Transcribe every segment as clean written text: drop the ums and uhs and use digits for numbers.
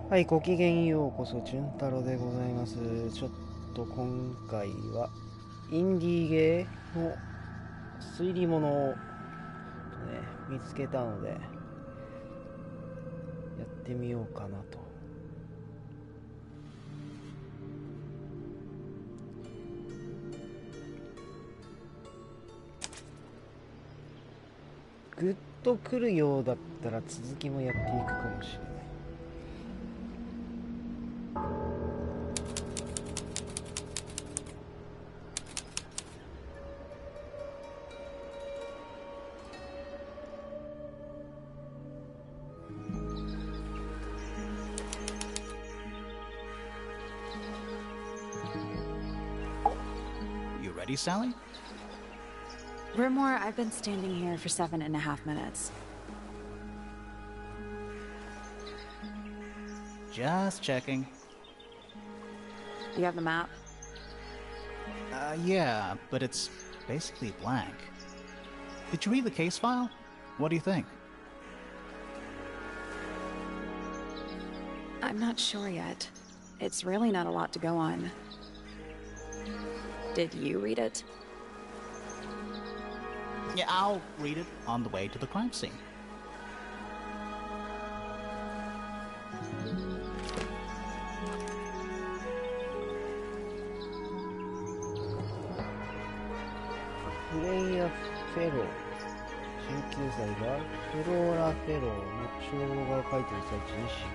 はい、ごきげんようこそ、チュン太郎でございます。ちょっと今回は、インディーゲーの推理物を、見つけたので、やってみようかなと。グッとくるようだったら続きもやっていくかもしれない。Ready, Sally? Rimore, I've been standing here for 7.5 minutes. Just checking. You have the map? Yeah, but it's basically blank. Did you read the case file? What do you think? I'm not sure yet. It's really not a lot to go on. Did you read it? Yeah, I'll read it on the way to the crime scene. Freya Fellow 19歳がフローラ・フェローの称号を書いている最中に死亡。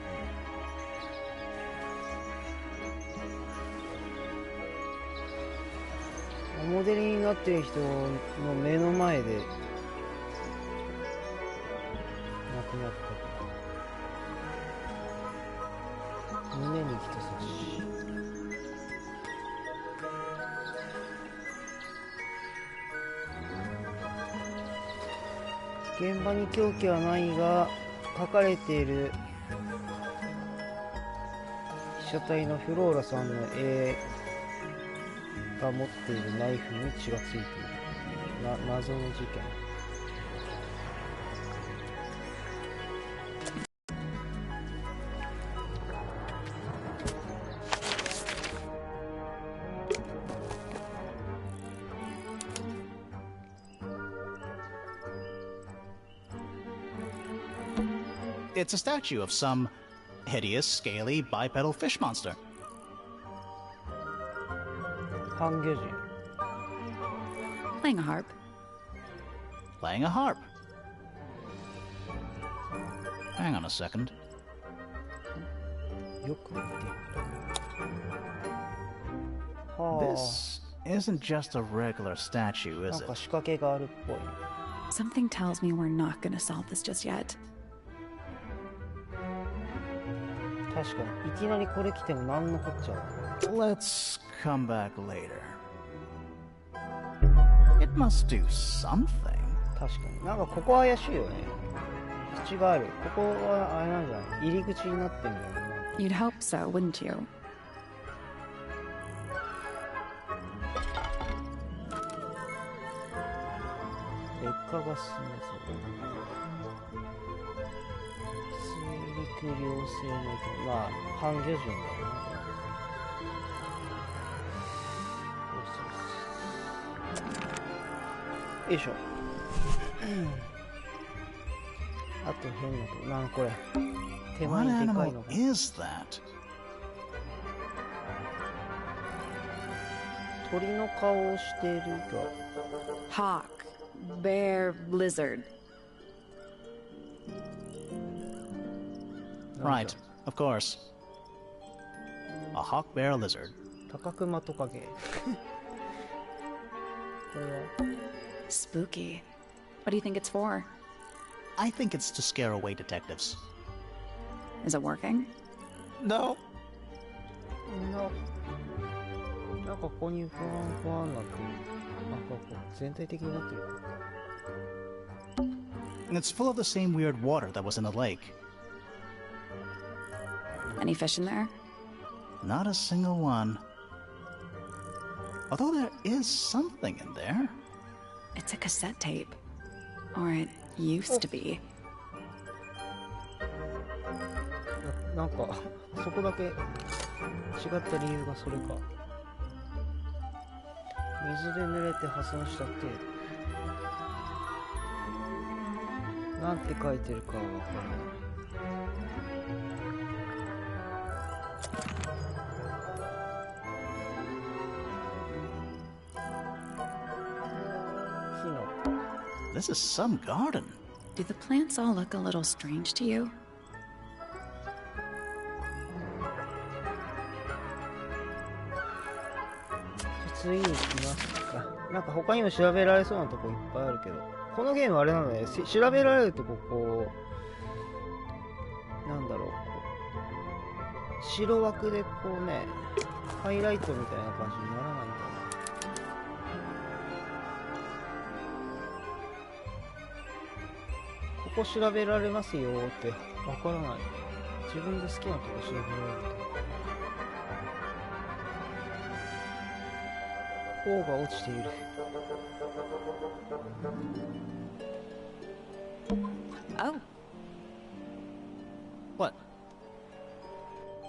モデルになっている人の目の前で亡くなったと。胸に人差し。現場に凶器はないが書かれている被写体のフローラさんの絵が持っているナイフに血がついている謎の事件。It's a statue of some hideous, scaly, bipedal fish monster. 半魚人 Playing a harp. Playing a harp. Hang on a second. よく見てみる。はあ。 This isn't just a regular statue, な is んか it? 仕掛けがあるっぽい。 Something tells me we're not gonna solve this just yet. 確かにいきなりこれ来ても何のこっちゃない。 Let's come back later. It must do something. 確かになんかここ怪しいよね。口がある。ここはあれなんじゃない、入り口になってんじゃない。 You'd hope so, wouldn't you? 劣化が進めそう。水陸両生の生き物、まあ半魚人だよな。よいしょ。あと変なとなんこれ手 What 前にでかい animal のが is that? 鳥の顔をしているが Hawk, bear, lizard. Right, of course. A hawk bear lizard. 高熊トカゲこれは Spooky. What do you think it's for? I think it's to scare away detectives. Is it working? No. なんかここにふわんふわんなってる。なんかこう全体的になってる。 And it's full of the same weird water that was in the lake. Any fish in there? Not a single one. Although there is something in there. It's a cassette tape. Or it used to be. なんかそこだけ違った理由がそれか。水で濡れて破損した程度。なんて書いてるかはわからない。This is some garden. Do the plants all look a little strange to you? 次行きますか。なんか他にも調べられそうなとこいっぱいあるけど、このゲームあれなので、調べられるとこうなんだろう、こう白枠でこうね、ハイライトみたいな感じにならないんだな。ここ調べられますよってわからない。自分で好きなとこ調べられると。頬が落ちている。Oh. What?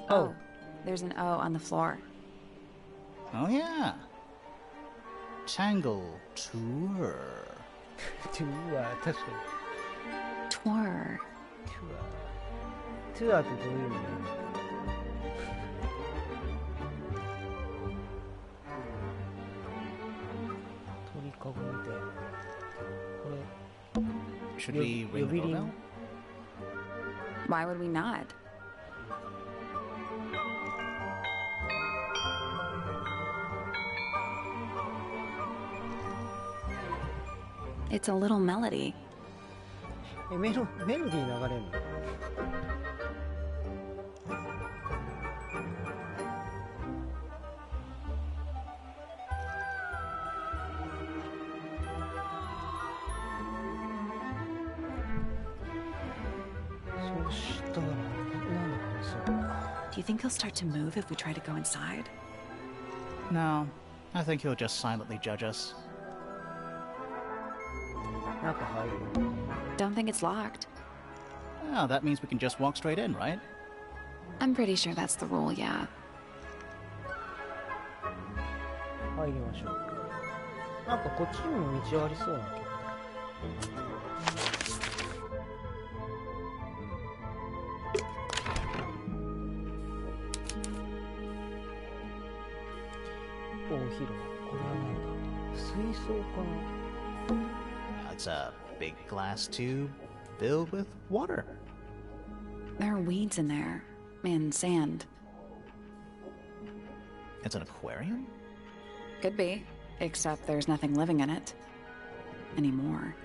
Oh. There's an O on the floor. Oh, yeah. Tangle Tower. トゥアー、確かに。Tour. トゥアーってどういう意味？鳥かごみたいな。これ。Should we ring the doorbell? Why would we not? It's a little melody. メロディー流れるの？そうしたらなんだそう。Do you think he'll start to move if we try to go inside? No. I think he'll just silently judge us. なんか入る。Don't think it's locked. Oh, that means we can just walk straight in, right? I'm pretty sure that's the rule, yeah. 入りましょう。なんかこっちにも道ありそうな気が。大広間。これはなんだ？水槽かな？ It's a big glass tube filled with water. There are weeds in there. And sand. It's an aquarium? Could be. Except there's nothing living in it. Anymore.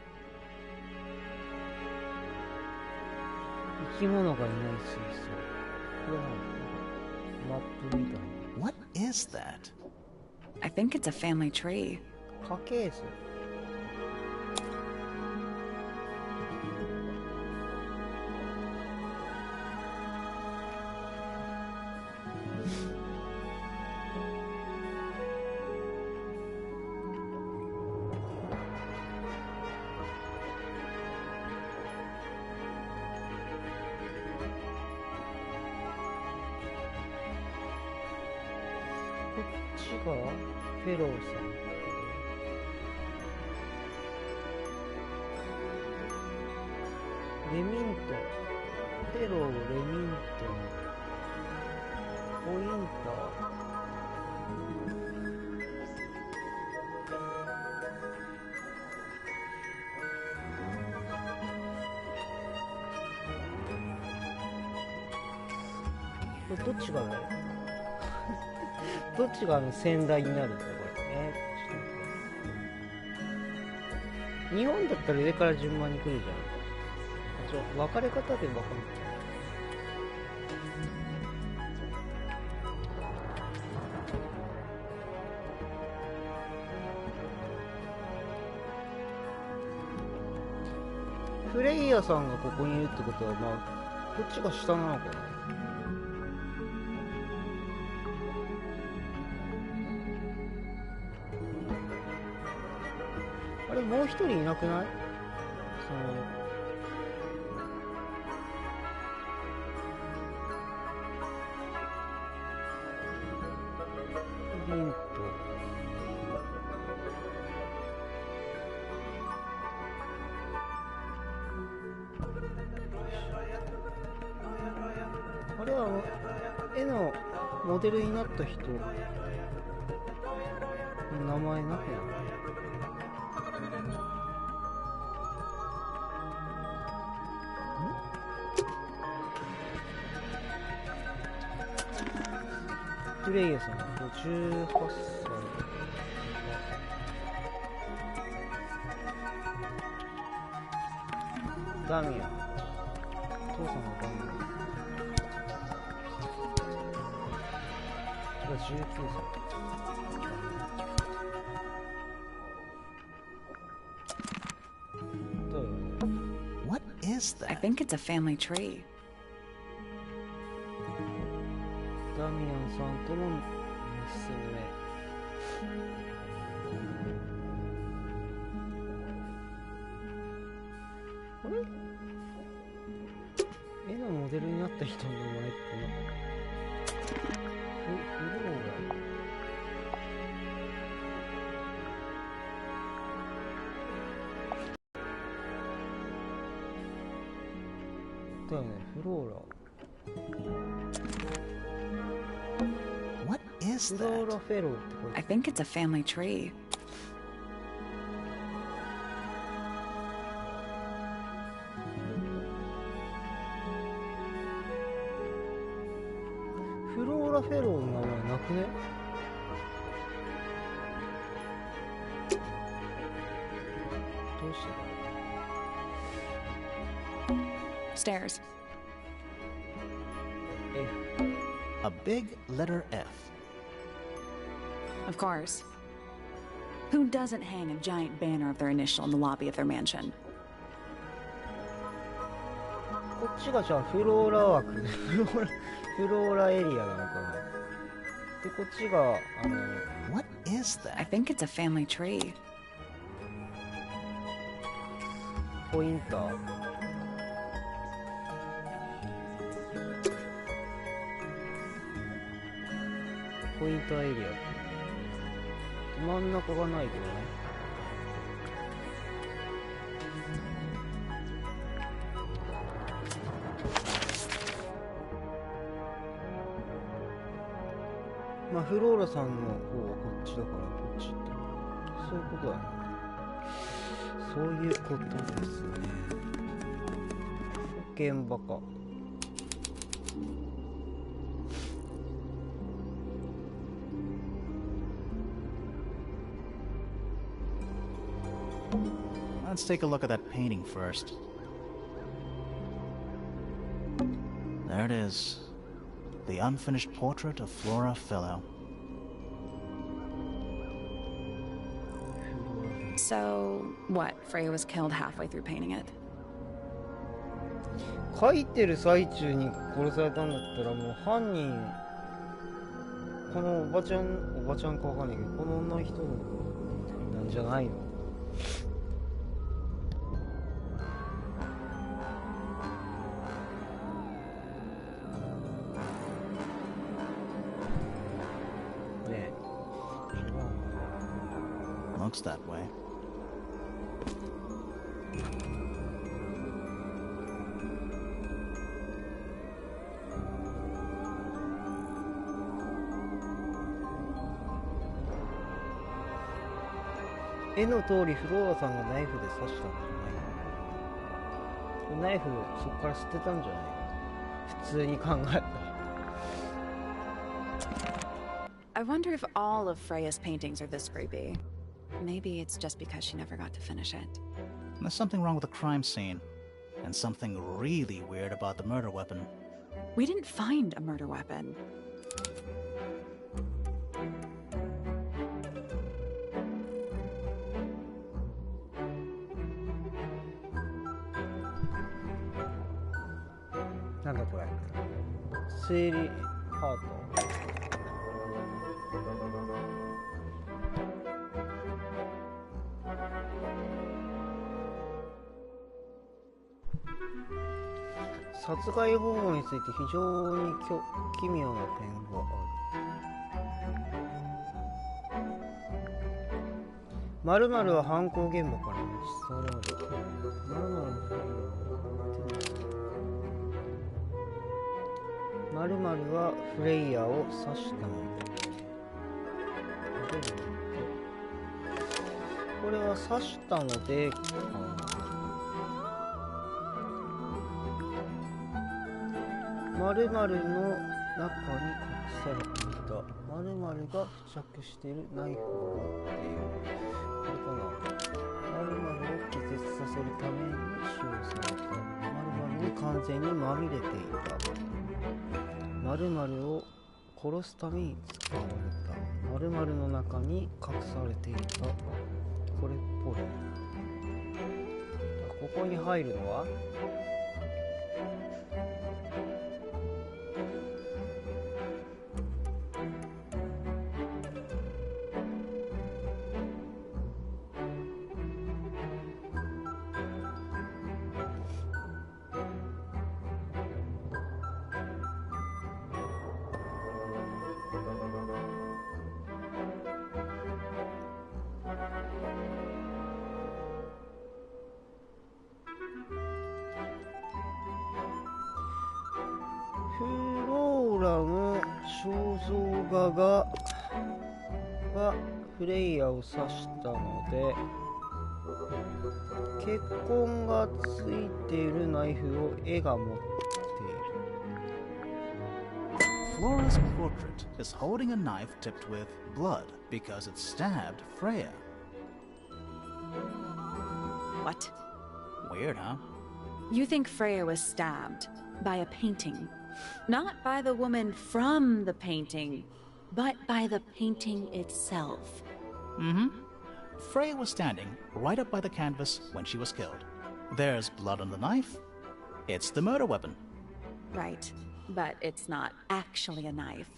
生き物がいない水槽。これはなんだ？マップみたいな。 What is that? I think it's a family tree. 家系図。こっちがフェローさん。レミントン、フェロー、レミントン、ポインター。これどっちがねどっちが先代になるんだこれね。日本だったら上から順番に来るじゃん。分かれ方で分かる。フレイヤさんがここにいるってことは、まあこっちが下なのかな。あれもう一人いなくない？ヒント。あれは絵のモデルになった人の名前なくない？プレイヤーさん58歳。ダミアン、父さんのダミアン。これ19歳。どうよね。 What is I that? think it's a family tree. ダミアンさんとの娘。あれ？絵のモデルになった人の名前ってフローラ。だよね、フローラ。What is フロー that? ラフェローってこ I れ。 think it's a family tree. フローラフェローの名前なくね？どうしてだ？ Stairs. A big letter F. Of course. Who doesn't hang a giant banner of their initial in the lobby of their mansion? こっちがじゃあフローラ枠フローラエリアなのかな。でこっちがWhat is I that? think it's a family tree. ポインター。ポインターエリア。真ん中がないけどね。まあフローラさんの方はこっちだからこっちってそういうことだね。そういうことですね。現場か。Let's take a look at that painting first. There it is. The unfinished portrait of Flora Philo. So, what? Freya was killed halfway through painting it. 書いてる最中に殺されたんだったらもう犯人このおばちゃんかわかんないけどこの女の人なんじゃないの？ねえ。 Looks that way.絵の通りフローラさんがナイフで刺したんじゃない？ナイフをそこから捨てたんじゃない？普通に考えたら。 I wonder if all of Freya's paintings are this creepy. Maybe it's just because she never got to finish it. There's something wrong with the crime scene, and something really weird about the murder weapon. We didn't find a murder weapon.なんだこれ？推理ハート。殺害方法について非常に奇妙な点がある。〇〇は犯行現場から持ち去られた。〇〇はフレイヤーを刺したので。これは刺したので〇〇の中に隠されていた。〇〇が付着しているナイフを持っている。これかな。〇〇を気絶させるために使用された。〇〇に完全にまみれていた。〇〇を殺すために使われた。〇〇の中に隠されていた。これっぽい。ここに入るのはフローラの肖像画がフレイヤーを指したので、血痕がついているナイフを絵が持っている。Flora's portrait is holding a knife tipped with blood because it stabbed Freya. What? Weird, huh? You think Freya was stabbed by a painting? Not by the woman from the painting, but by the painting itself. Mm-hmm. Freya was standing right up by the canvas when she was killed. There's blood on the knife. It's the murder weapon. Right, but it's not actually a knife.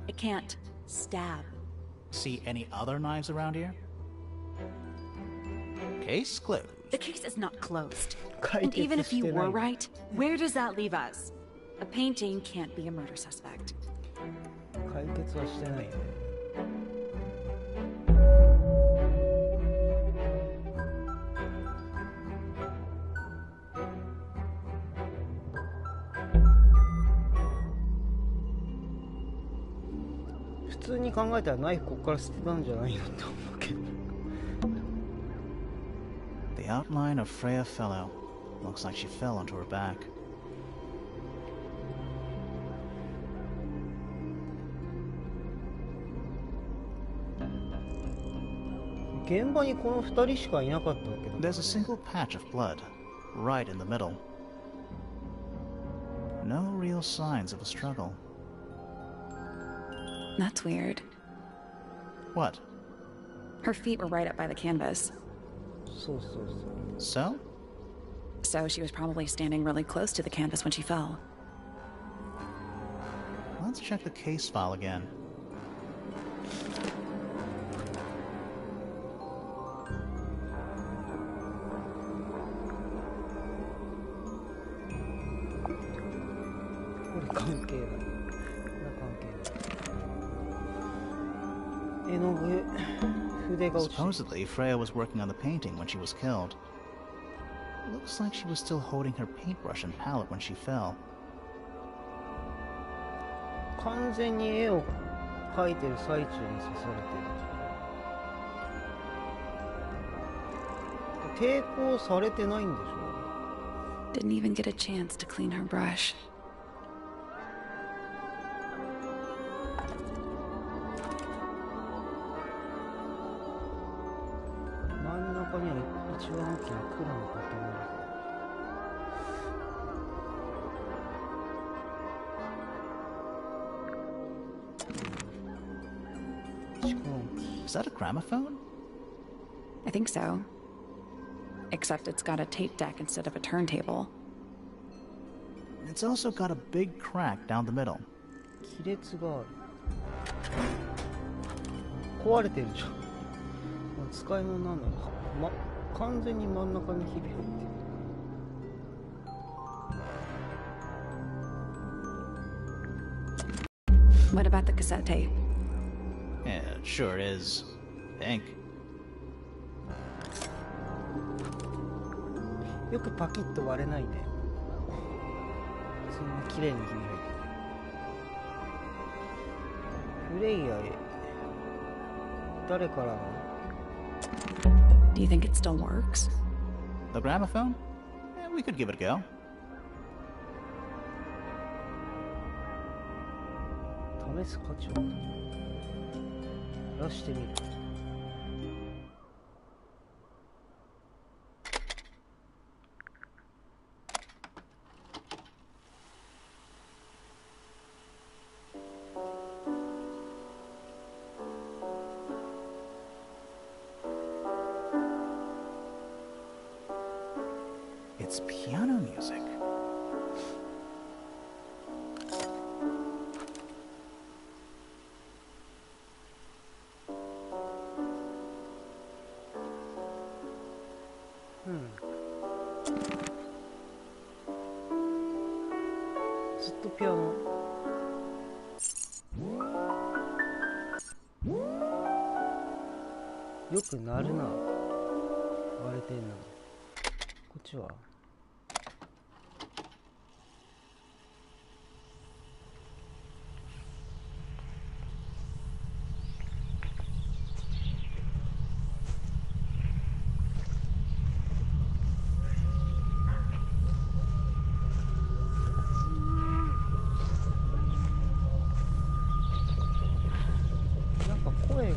It can't stab. See any other knives around here? Case closed. The case is not closed. And even if you were right, where does that leave us? A painting can't be a murder suspect. 解決はしてないね。普通に考えたらナイフここから捨てたんじゃないのって思うけど。The outline of Freya Fellow. Looks like she fell onto her back. 現場にこの2人しかいなかったわけだ。There's a single patch of blood, right in the middle. No real signs of a struggle. That's weird. What? Her feet were right up by the canvas. そうそうそう。 So? So she was probably standing really close to the canvas when she fell. Let's check the case file again. Supposedly, Freya was working on the painting when she was killed. Looks like she was still holding her paintbrush and palette when she fell. 完全に絵を描いてる最中に刺されてる。抵抗されてないんでしょ。 Didn't even get a chance to clean her brush. 真ん中には一番大きな黒の塊。Is that a gramophone? I think so. Except it's got a tape deck instead of a turntable. It's also got a big crack down the middle. 亀裂がある。壊れてるじゃん。使い物なんだろう。完全に真ん中にひび入ってる。What about the cassette tape? Yeah, it sure is pink. よくパキッと割れないね。そんな綺麗に火に入ってる。フレイヤへ。誰からの？ Do you think it still works? The gramophone? We could give it a go. 試す価値は出してみる。It's piano music.ずっとピアノ。よく鳴るな。割れてんのに。こっちはなんか声、歩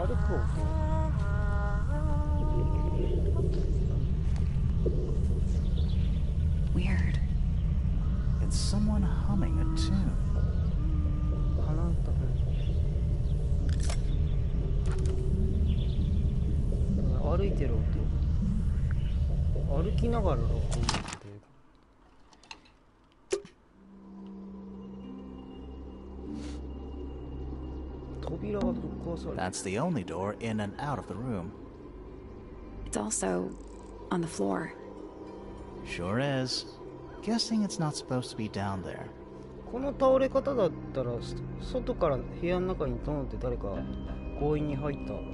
く音。Weird. It's someone humming a tune. 鼻歌。歩いてる音。歩きながら録音してる。扉がぶっ壊される。 That's the only door in and out of the room. It's also on the floor. Sure is. Guessing it's not supposed to be down there. この倒れ方だったら外から部屋の中にドーンって誰か強引に入った感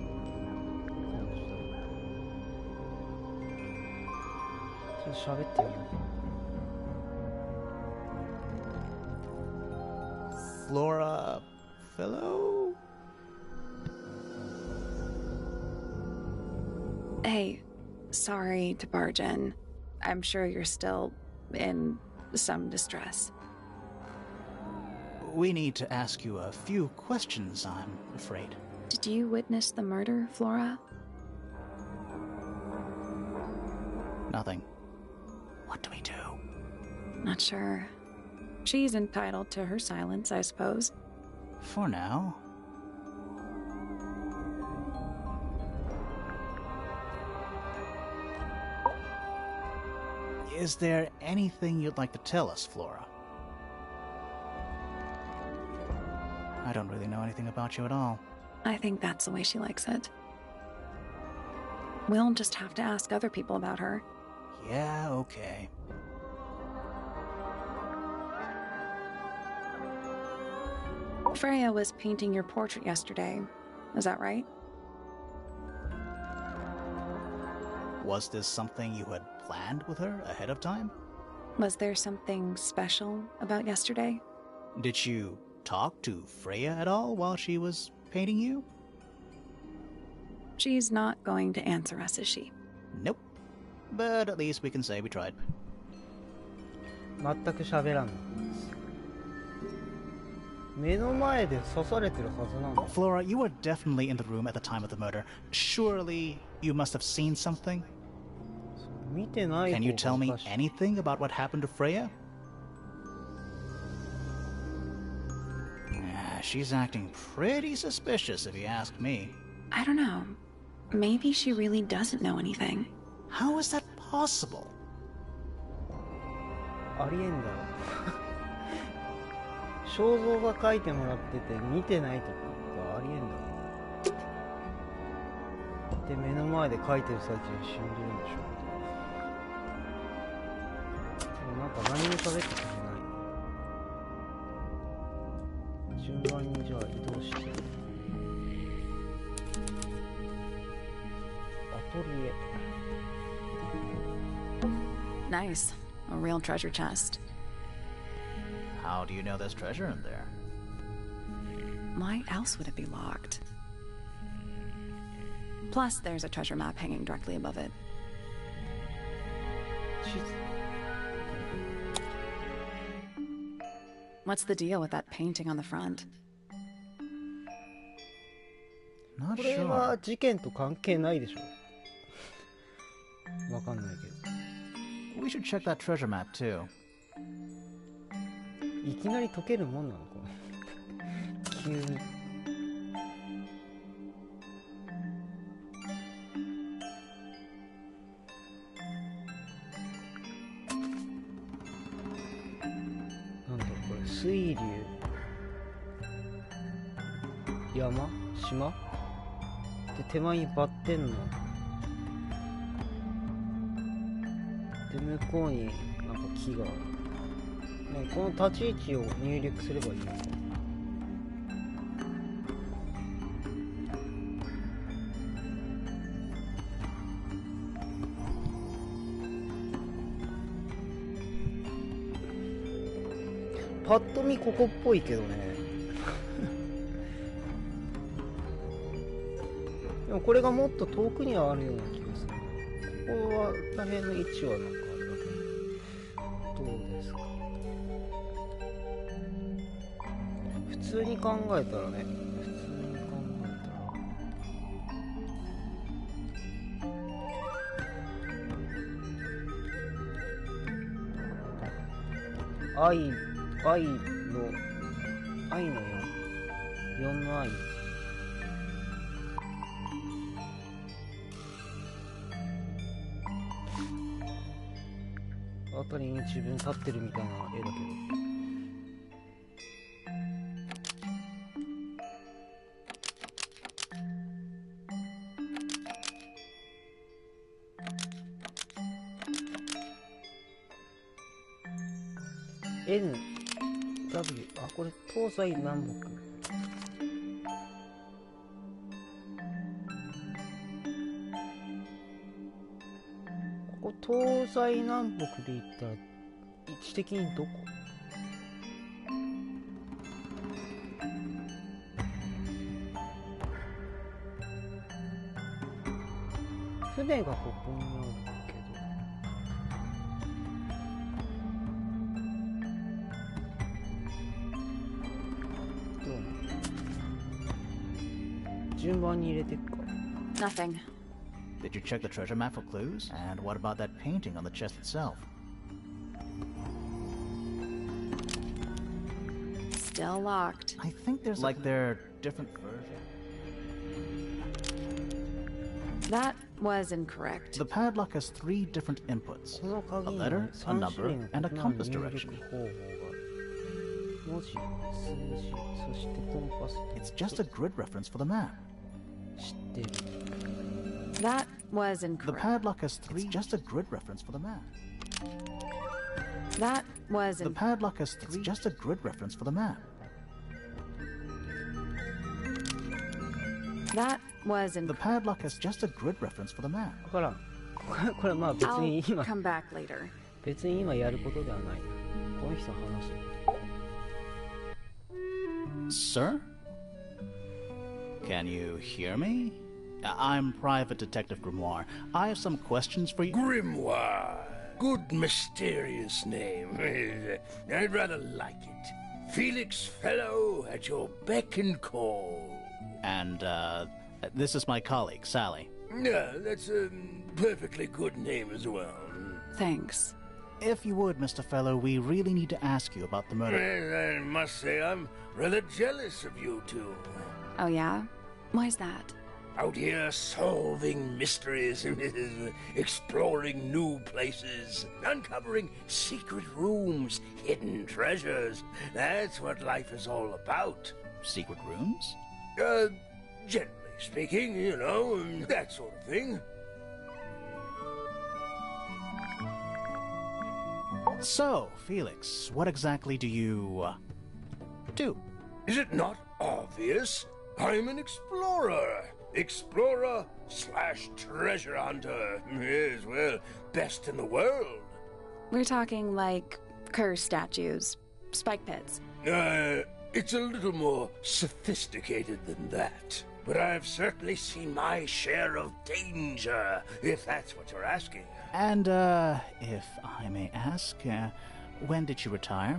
じだ。ちょっと喋ってみよう。 Flora... Fellow? Hey, sorry to barge in. I'm sure you're still in some distress. We need to ask you a few questions, I'm afraid. Did you witness the murder, Flora? Nothing. What do we do? Not sure. She's entitled to her silence, I suppose. For now. Is there anything you'd like to tell us, Flora? I don't really know anything about you at all. I think that's the way she likes it. We'll just have to ask other people about her. Yeah, okay. Freya was painting your portrait yesterday. Is that right? Was this something you had planned with her ahead of time? Was there something special about yesterday? Did you talk to Freya at all while she was painting you? She's not going to answer us, is she? Nope. But at least we can say we tried. 全く喋らんの。目の前で刺されてるはずなんだ。 Flora, you were definitely in the room at the time of the murder. Surely you must have seen something? 見てない方 Can you が tell me おかしい。 anything about what happened to Freya? She's acting pretty suspicious if you ask me. I don't know. Maybe she really doesn't know anything. How is that possible? ありえんだろ。肖像が描いてもらってて見てないとかありえんだろ。で、目の前で描いてる最中に死んでるんでしょ。でもなんか何も喋ってくれない。順番にじゃあ移動して。アトリエ。Nice. A real treasure chest. How do you know there's treasure in there? Why else would it be locked? Plus, there's a treasure map hanging directly above it. What's the deal with that painting on the front? Not これ sure. は事件と関係ないでしょ。わかんないけど。We should check that treasure map too. いきなり解けるもんなのかな急に。なんだこれ、水流山島で手前にバッテンので向こうになんか木がある。ね、この立ち位置を入力すればいいのか。パッと見ここっぽいけどねでもこれがもっと遠くにはあるような気がする。ここはら辺の位置はなんかあれだけど、どうですか。普通に考えたらね、愛の4の愛。あたりに自分立ってるみたいな絵だけど。N W あ、これ東西南北。ここ東西南北で言ったら位置的にどこ？船がここにあるけど。順番に入れていくか。 Nothing. Did you check the treasure map for clues? And what about that painting on the chest itself? Still locked. I think there's like they're different versions. That was incorrect. The padlock has 3 different inputs: この a 鍵に letter, は a 3種類 number, の and a 異なる compass 入 direction. 力方法がある。文字、数字、そしてコンパス。 It's just a grid reference for the map. 知ってる。 That was The incorrect. padlock has 3. It's just a grid reference for the map. That was The padlock has 3. It's just a grid reference for the map. That was The incorrect. padlock has just a grid reference for the map. わからん。これまあ別 I'll に今 come back later. 別に今やることではない。この人話す。 Sir? Can you hear me? I'm Private Detective Grimoire. I have some questions for you. Grimoire. Good mysterious name. I'd rather like it. Felix Fellow at your beck and call. And, this is my colleague, Sally. Yeah, that's a perfectly good name as well. Thanks. If you would, Mr. Fellow, we really need to ask you about the murder. I must say I'm rather jealous of you two. Oh, yeah? Why's that? Out here solving mysteries, exploring new places, uncovering secret rooms, hidden treasures. That's what life is all about. Secret rooms? Generally speaking, you know, that sort of thing. So, Felix, what exactly do you, do? Is it not obvious? I'm an explorer. Explorer/treasure hunter. Yes, well, best in the world. We're talking like curse statues, spike pits. It's a little more sophisticated than that. But I've certainly seen my share of danger, if that's what you're asking. And, if I may ask, when did you retire?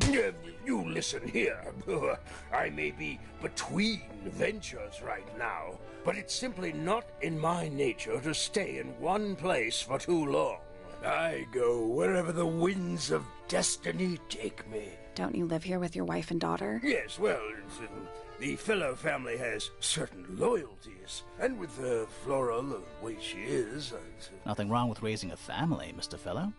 You listen here. I may be between ventures right now, but it's simply not in my nature to stay in one place for too long. I go wherever the winds of destiny take me. Don't you live here with your wife and daughter? Yes, well, the fellow family has certain loyalties, and with Flora the way she is... Nothing wrong with raising a family, Mr. Fellow.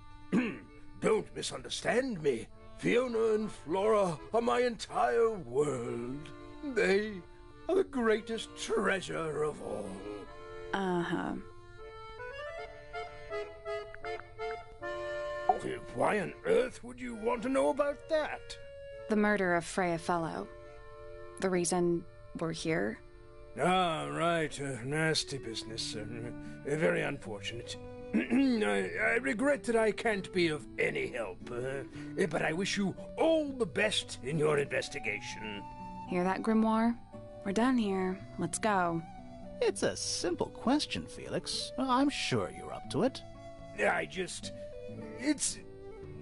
Don't misunderstand me. Fiona and Flora are my entire world. They are the greatest treasure of all. Uh-huh. Why on earth would you want to know about that? The murder of Freya Fellow. The reason we're here? Ah, right. Nasty business. Very unfortunate. I regret that I can't be of any help, but I wish you all the best in your investigation. Hear that, Grimoire? We're done here. Let's go. It's a simple question, Felix. I'm sure you're up to it.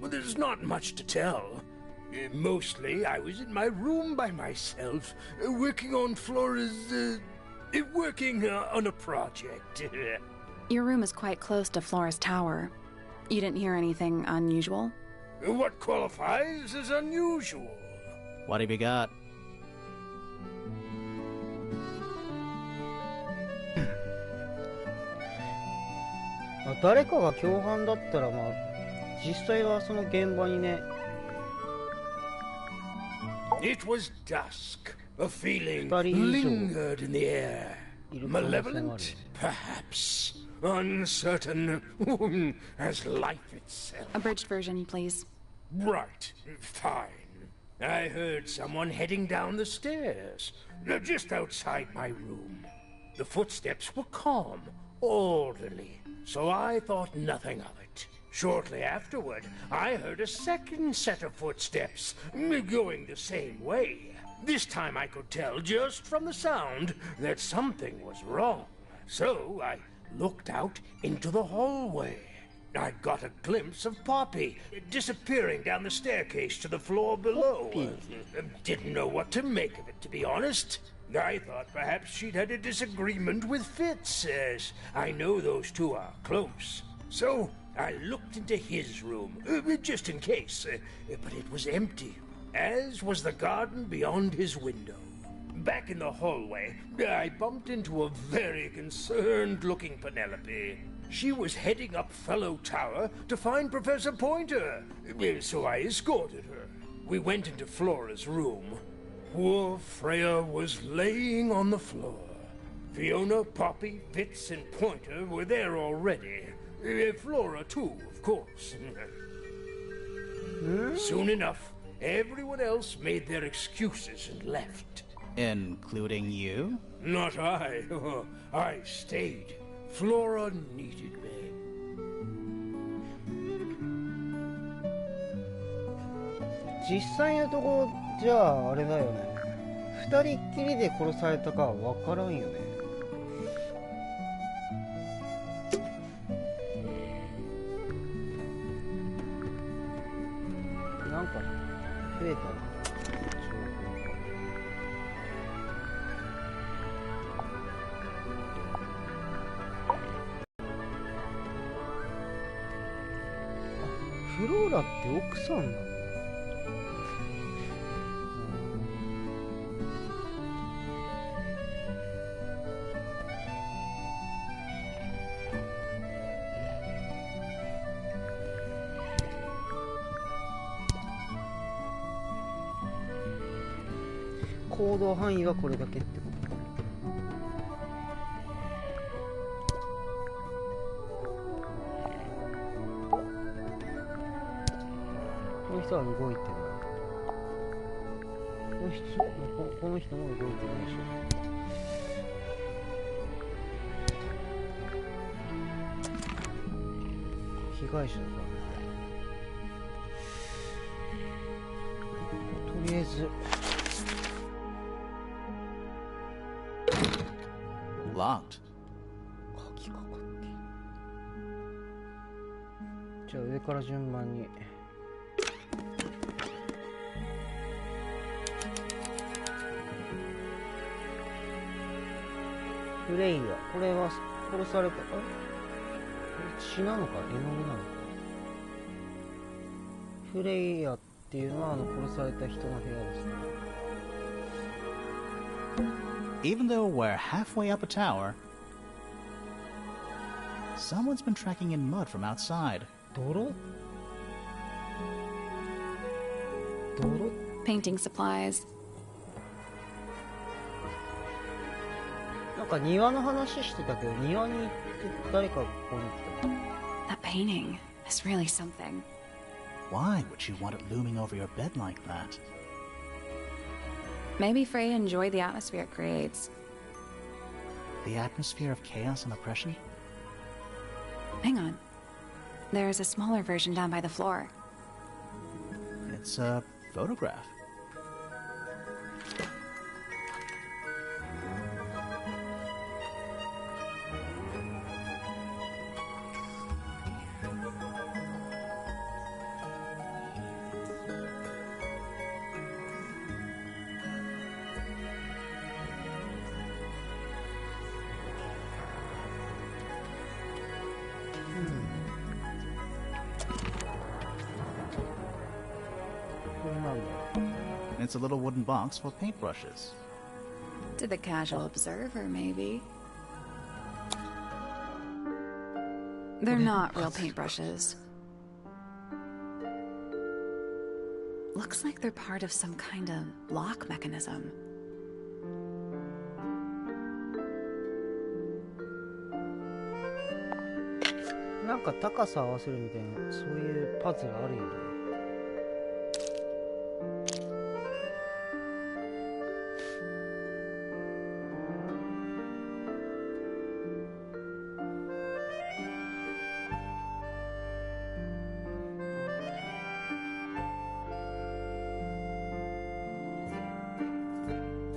Well, there's not much to tell. Mostly, I was in my room by myself, working on Flora's, working on a project. Your room is quite close to Flora's tower. You didn't hear anything unusual? What qualifies as unusual? What have you got? It 誰かが共犯だったら、実際はその現場にね。It was dusk. A feeling lingered in the air. Malevolent, perhaps. Uncertain, as life itself. Abridged version, please. Right. Fine. I heard someone heading down the stairs, just outside my room. The footsteps were calm, orderly, so I thought nothing of it. Shortly afterward, I heard a second set of footsteps, going the same way. This time I could tell just from the sound that something was wrong. So I looked out into the hallway. I got a glimpse of Poppy disappearing down the staircase to the floor below. Didn't know what to make of it, to be honest. I thought perhaps she'd had a disagreement with Fitz, as I know those two are close. So I looked into his room, just in case, but it was empty, as was the garden beyond his window. Back in the hallway, I bumped into a very concerned-looking Penelope. She was heading up Fellow Tower to find Professor Pointer, so I escorted her. We went into Flora's room. Poor Freya was laying on the floor. Fiona, Poppy, Fitz, and Pointer were there already. Flora, too, of course. Soon enough, everyone else made their excuses and left. Including you? Not I. I stayed. Flora needed me. 実際のところじゃああれだよね。二人っきりで殺されたかは分からんよね。なんか増えたな。フローラって奥さんなんだ。行動範囲はこれだけってこと。この人は動いてる。この人も動いてるでしょ。被害者だからね。えず Locked. 鍵かかっている。じゃあ上から順番に。フレイヤ、これは殺された。あれ血なのか絵の具なのか。フレイヤっていうのは殺された人の部屋ですね。Even though we're halfway up a tower, someone's been tracking in mud from outside. 泥 Painting supplies. なんか庭の話してたけど、庭に行って誰かがここに来た。 That painting is really something. Why would you want it looming over your bed like that? Maybe Freya enjoyed the atmosphere it creates. The atmosphere of chaos and oppression? Hang on. There's a smaller version down by the floor. It's a photograph. It's a little wooden box for paintbrushes. To the casual observer, maybe. They're not real paintbrushes. Looks like they're part of some kind of lock mechanism. なんか高さ合わせるみたいな、そういうパズルあるよね。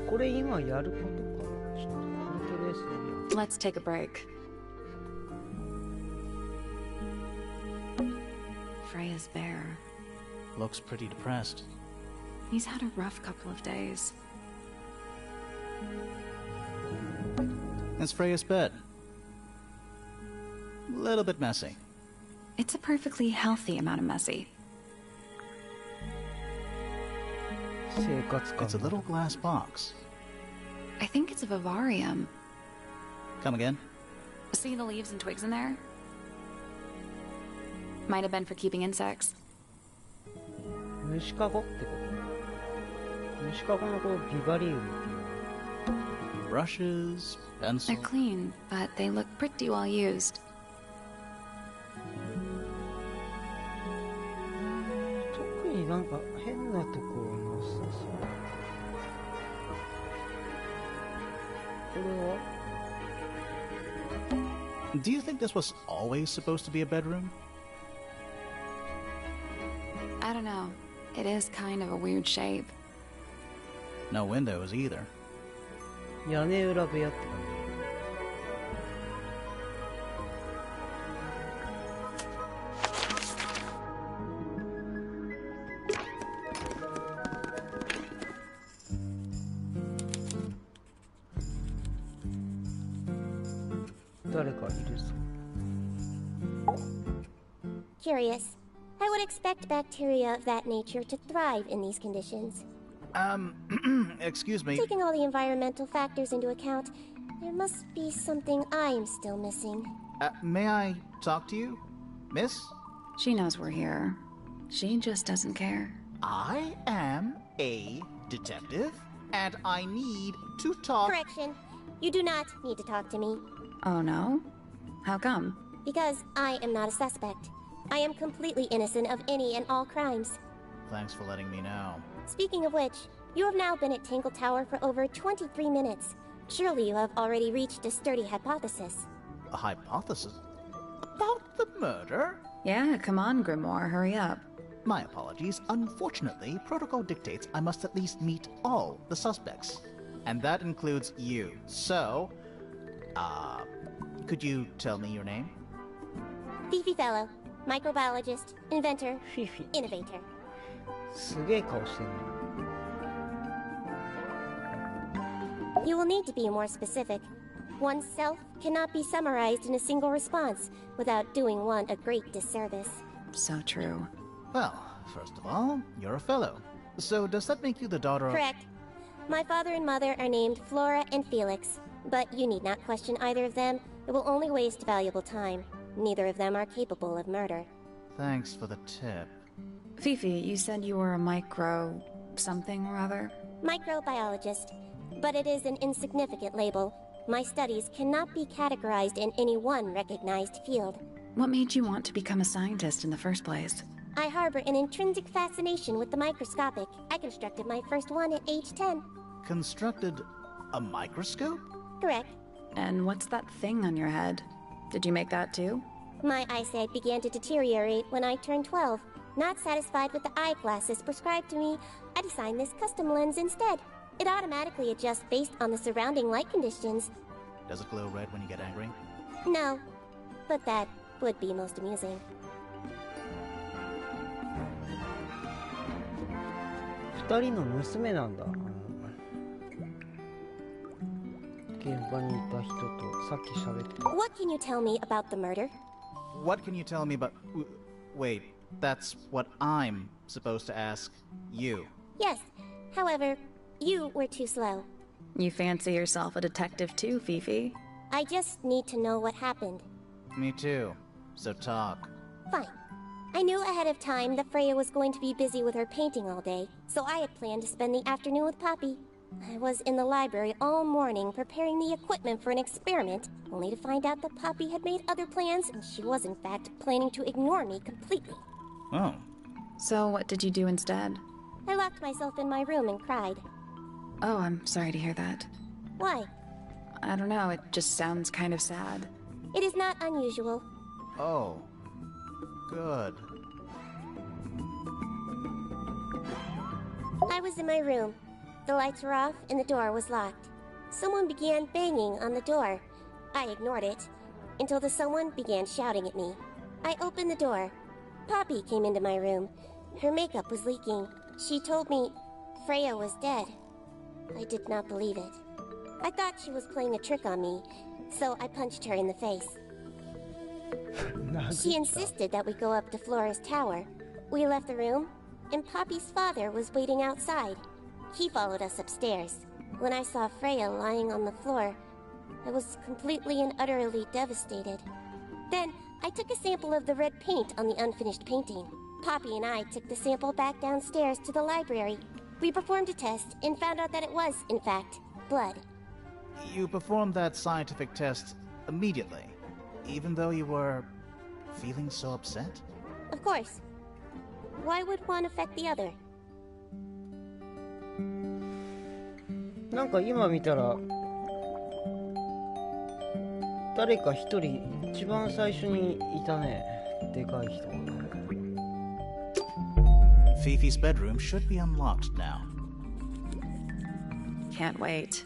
これ今やることかな。ちょっとこれとりあえずやる。 Let's take a break. Freya's bear. Looks pretty depressed. He's had a rough couple of days. It's Freya's bed. Little bit messy. It's a perfectly healthy amount of messy. 生活感 It's a little glass box. I think it's a vivarium. Come again? See the leaves and twigs in there? Might have been for keeping insects. 虫かごってこと？虫かごのこのビバリウムっていう。 Brushes, pencils. They're clean, but they look pretty well used. 特になんか変なとこはなさそう。これは Do you think this was always supposed to be a bedroom? I don't know. It is kind of a weird shape. No windows either. 屋根裏部屋って感じ。誰かいるぞ。 Curious. I would expect bacteria of that nature to thrive in these conditions. Excuse me. Taking all the environmental factors into account, there must be something I'm still missing. May I talk to you, miss? She knows we're here. She just doesn't care. I am a detective, and I need to talk. Correction. You do not need to talk to me. Oh no? How come? Because I am not a suspect. I am completely innocent of any and all crimes. Thanks for letting me know. Speaking of which, you have now been at Tangle Tower for over 23 minutes. Surely you have already reached a sturdy hypothesis. A hypothesis? About the murder? Yeah, come on, Grimoire, hurry up. My apologies. Unfortunately, protocol dictates I must at least meet all the suspects. And that includes you. So, could you tell me your name? Fifi Fellow, microbiologist, inventor, フィフィ innovator. すげえ顔してんな。 You will need to be more specific. One's self cannot be summarized in a single response without doing one a great disservice. So true. Well, first of all, you're a fellow. So does that make you the daughter of... Correct. My father and mother are named Flora and Felix, but you need not question either of them. It will only waste valuable time. Neither of them are capable of murder. Thanks for the tip. Fifi, you said you were a micro... something or other? Microbiologist, but it is an insignificant label. My studies cannot be categorized in any one recognized field. What made you want to become a scientist in the first place? I harbor an intrinsic fascination with the microscopic. I constructed my first one at age 10. Constructed a microscope? Correct. And what's that thing on your head? Did you make that too? My eyesight began to deteriorate when I turned 12. Not satisfied with the eyeglasses prescribed to me, I designed this custom lens instead. It automatically adjusts based on the surrounding light conditions. Does it glow red when you get angry? No, but that would be most amusing. 二人の娘なんだ。現場にいた人とさっき喋ってた。 What can you tell me about the murder? What can you tell me about... Wait, that's what I'm supposed to ask you. Yes, however, you were too slow. You fancy yourself a detective too, Fifi? I just need to know what happened. Me too. So talk. Fine. I knew ahead of time that Freya was going to be busy with her painting all day, so I had planned to spend the afternoon with Poppy. I was in the library all morning preparing the equipment for an experiment, only to find out that Poppy had made other plans and she was in fact planning to ignore me completely. Oh. So what did you do instead? I locked myself in my room and cried. Oh, I'm sorry to hear that. Why? I don't know, it just sounds kind of sad. It is not unusual. Oh. Good. I was in my room. The lights were off and the door was locked. Someone began banging on the door. I ignored it until the someone began shouting at me. I opened the door. Poppy came into my room. Her makeup was leaking. She told me Freya was dead. I did not believe it. I thought she was playing a trick on me, so I punched her in the face. She insisted that we go up to Flora's tower. We left the room, and Poppy's father was waiting outside. He followed us upstairs. When I saw Freya lying on the floor, I was completely and utterly devastated. Then, I took a sample of the red paint on the unfinished painting. Poppy and I took the sample back downstairs to the library. We performed a test and found out that it was, in fact, blood. You performed that scientific test immediately, even though you were feeling so upset? Of course. Why would one affect the other? なんか今見たら誰か一人一番最初にいたね。でかい人がね。Fifi's bedroom should be unlocked now. Can't wait.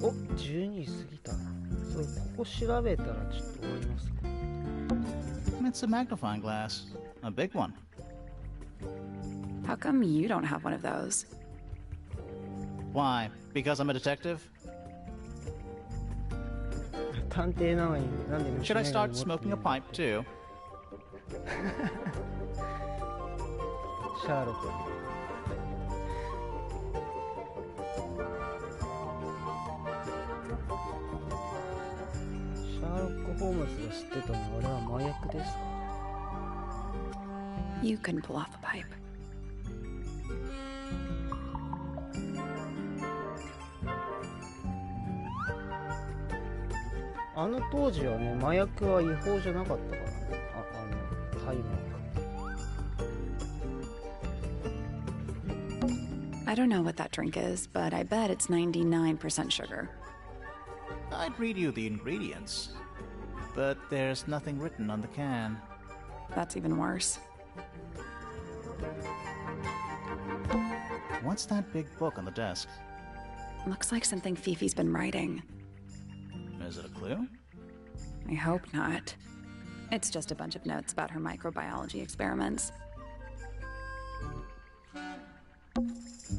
Oh, 12時過ぎたな。そう、ここ調べたらちょっと終わりますか。It's a magnifying glass. A big one. How come you don't have one of those? Why? Because I'm a detective? 探偵なのになんで Should I start smoking a pipe too? シャーロック。シャーロック・ホームズが知ってたのはあれは麻薬ですか。 You couldn't pull off a pipe. あの当時はね、麻薬は違法じゃなかったからね。大麻。don't know what that drink is, but I bet it's 99% sugar. I'd read you the ingredients, but there's nothing written on the can. That's even worse. What's that big book on the desk? Looks like something Fifi's been writing. Is it a clue? I hope not. It's just a bunch of notes about her microbiology experiments.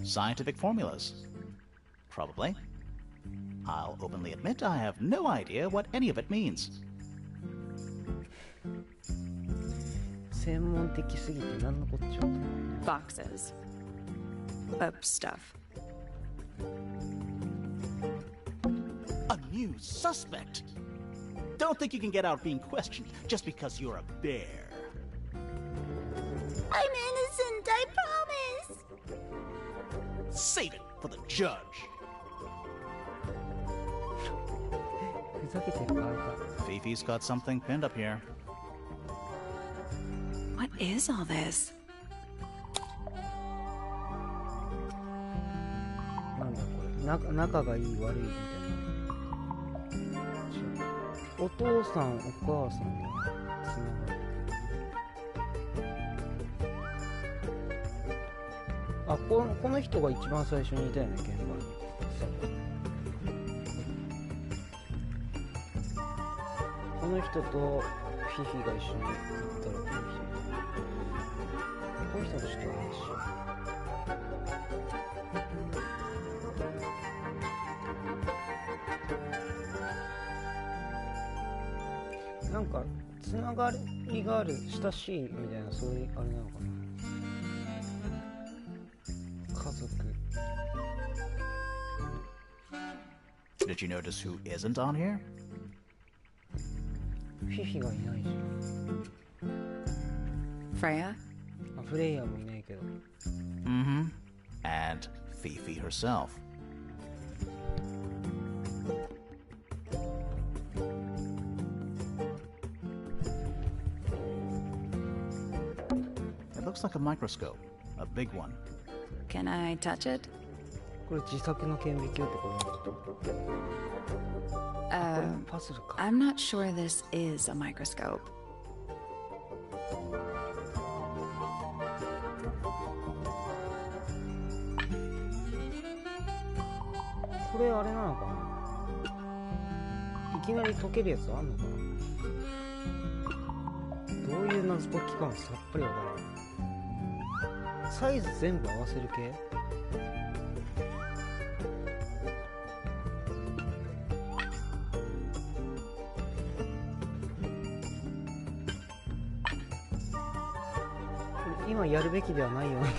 Scientific formulas. Probably. I'll openly admit I have no idea what any of it means. 専門的すぎて何のこっちゃ。 Boxes. Of stuff. A new suspect! Don't think you can get out being questioned just because you're a bear. I'm innocent, I promise! Save it for the judge. ふざけてるからか。 Fifi's got something pinned up here. What is all this? なんだこれ。仲がいい悪いみたいな。お父さんお母さんがつながる。あ、この人が一番最初にいたよね、現場に。この人とフィフィが一緒に行ったらこの人。この人の人はなんかつながりがある親しいみたいなそういうあれなのかな。家族。Did you notice who isn't on here? フィフィがいないじゃん。 Freya? あ、フレイヤーもいないけど。Mm-hmm. And Fifi herself. It looks like a microscope, a big one. Can I touch it? これ自作の顕微鏡ってこれパズルか。 I'm not sure this is a microscope. これあれなのかな。いきなり解けるやつあんのかな。どういう謎解きかもさっぱりわからん。サイズ全部合わせる系。今やるべきではないような気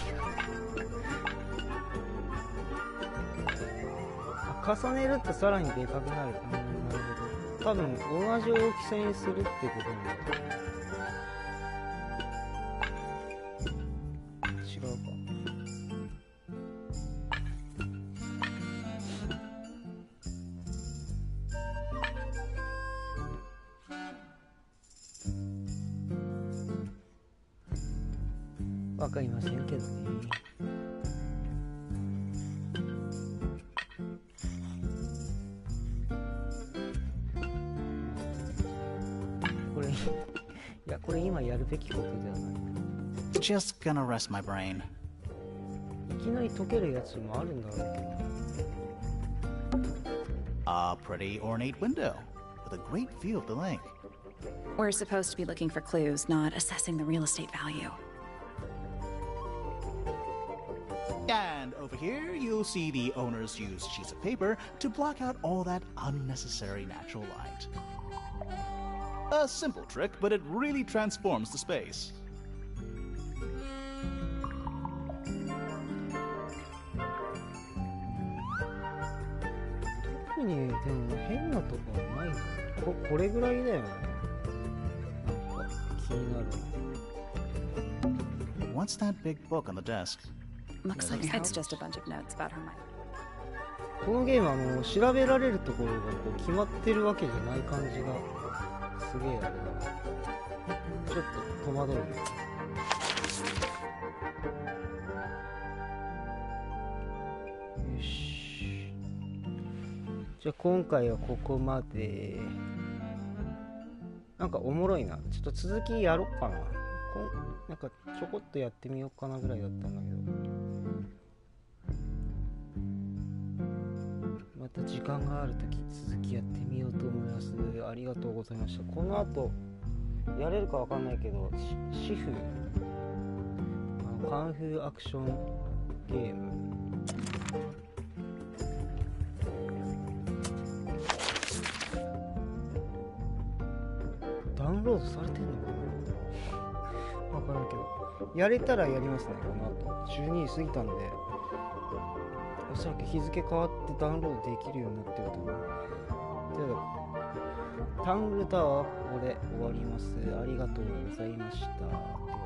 が重ねるとさらにでかくなる。なるほど。多分同じ大きさにするってことになる。違うか。わかりませんけどね。これ今やるべきことではない。 Just gonna rest my brain. いきなり解けるやつもあるんだろうけど。 A pretty ornate window with a great view of the lake. We're supposed to be looking for clues, not assessing the real estate value. And over here, you'll see the owners use sheets of paper to block out all that unnecessary natural light. A simple trick, but it really transforms the space. 特にでも変なとこはないの。これぐらいだよね。なんか気になる。 What's that big book on the desk? Looks like it's just a bunch of notes about her mind. このゲームは調べられるところがこう決まってるわけじゃない感じがすげえあれだな。ちょっと戸惑う。じゃあ今回はここまで。なんかおもろいな。ちょっと続きやろっかな。なんかちょこっとやってみようかなぐらいだったんだけど、また時間があるとき続きやってみようと思います。ありがとうございました。この後やれるかわかんないけど、シフカンフーアクションゲーム、ダウンロードされてんのかな、分からんけど、やれたらやりますね。この後12時過ぎたんで、おそらく日付変わってダウンロードできるようになってると思う。ではタングルタワー、ここで終わります。ありがとうございました。